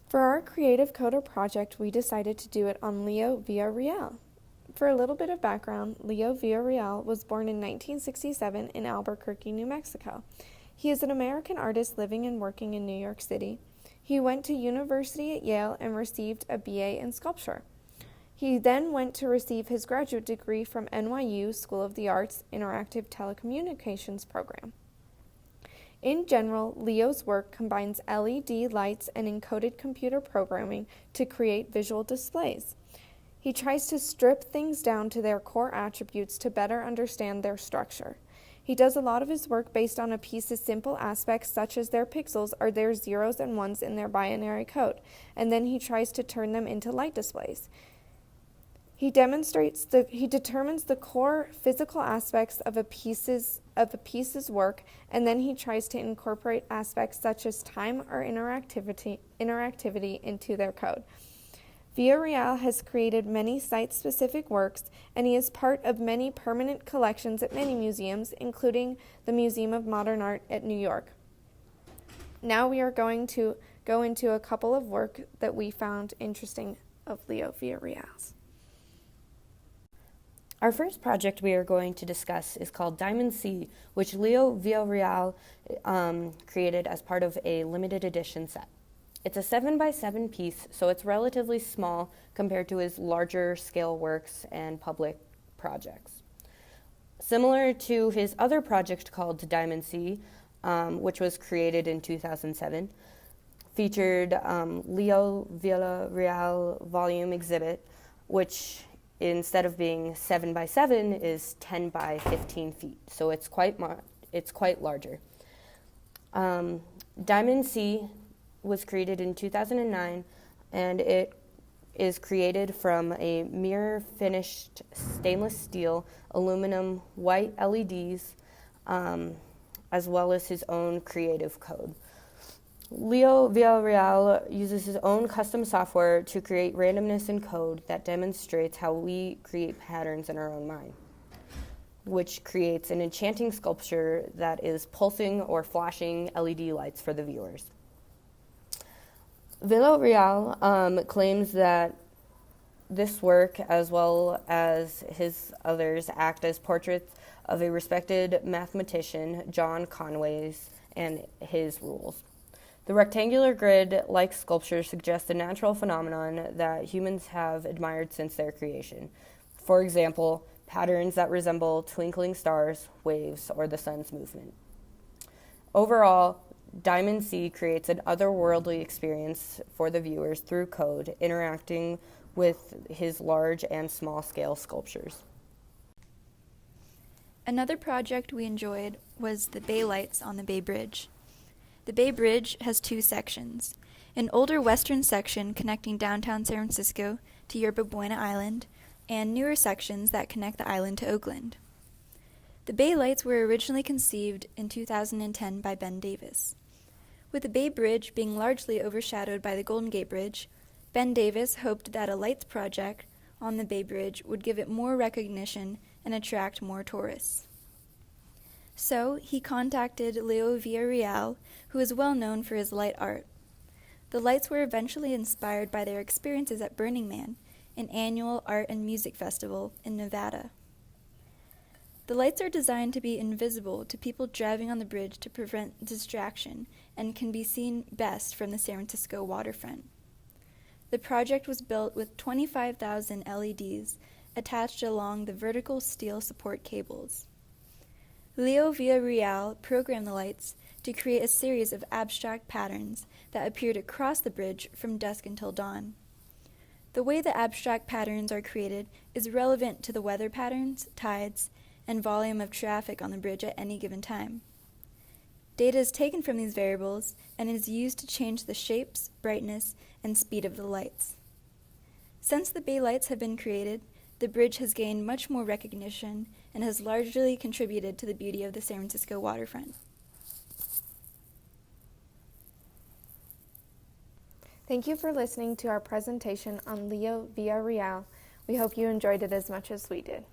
For our Creative Coder project, we decided to do it on Leo Villareal. For a little bit of background, Leo Villareal was born in 1967 in Albuquerque, New Mexico. He is an American artist living and working in New York City. He went to university at Yale and received a BA in sculpture. He then went to receive his graduate degree from NYU School of the Arts Interactive Telecommunications program. In general, Leo's work combines LED lights and encoded computer programming to create visual displays. He tries to strip things down to their core attributes to better understand their structure. He does a lot of his work based on a piece's simple aspects such as their pixels or their zeros and ones in their binary code, and then he tries to turn them into light displays. He determines the core physical aspects of a piece's work, and then he tries to incorporate aspects such as time or interactivity into their code. Villareal has created many site-specific works, and he is part of many permanent collections at many museums, including the Museum of Modern Art at New York. Now we are going to go into a couple of work that we found interesting of Leo Villareal's. Our first project we are going to discuss is called Diamond Sea, which Leo Villareal created as part of a limited edition set. It's a 7x7 piece, so it's relatively small compared to his larger scale works and public projects. Similar to his other project called Diamond Sea, which was created in 2007, featured Leo Villareal volume exhibit, which instead of being 7x7 is 10x15 feet, so it's quite larger. Diamond Sea was created in 2009, and it is created from a mirror finished stainless steel, aluminum, white LEDs, as well as his own creative code. Leo Villareal uses his own custom software to create randomness in code that demonstrates how we create patterns in our own mind, which creates an enchanting sculpture that is pulsing or flashing LED lights for the viewers. Villareal claims that this work, as well as his others, act as portraits of a respected mathematician, John Conway's, and his rules. The rectangular grid-like sculpture suggests a natural phenomenon that humans have admired since their creation. For example, patterns that resemble twinkling stars, waves, or the sun's movement. Overall, Diamond Sea creates an otherworldly experience for the viewers through code, interacting with his large and small-scale sculptures. Another project we enjoyed was the Bay Lights on the Bay Bridge. The Bay Bridge has two sections, an older western section connecting downtown San Francisco to Yerba Buena Island, and newer sections that connect the island to Oakland. The Bay Lights were originally conceived in 2010 by Ben Davis. With the Bay Bridge being largely overshadowed by the Golden Gate Bridge, Ben Davis hoped that a lights project on the Bay Bridge would give it more recognition and attract more tourists. So he contacted Leo Villareal, who is well known for his light art. The lights were eventually inspired by their experiences at Burning Man, an annual art and music festival in Nevada. The lights are designed to be invisible to people driving on the bridge to prevent distraction and can be seen best from the San Francisco waterfront. The project was built with 25,000 LEDs attached along the vertical steel support cables. Leo Villareal programmed the lights to create a series of abstract patterns that appeared across the bridge from dusk until dawn. The way the abstract patterns are created is relevant to the weather patterns, tides, and volume of traffic on the bridge at any given time. Data is taken from these variables and is used to change the shapes, brightness, and speed of the lights. Since the Bay Lights have been created, the bridge has gained much more recognition and has largely contributed to the beauty of the San Francisco waterfront. Thank you for listening to our presentation on Leo Villareal. We hope you enjoyed it as much as we did.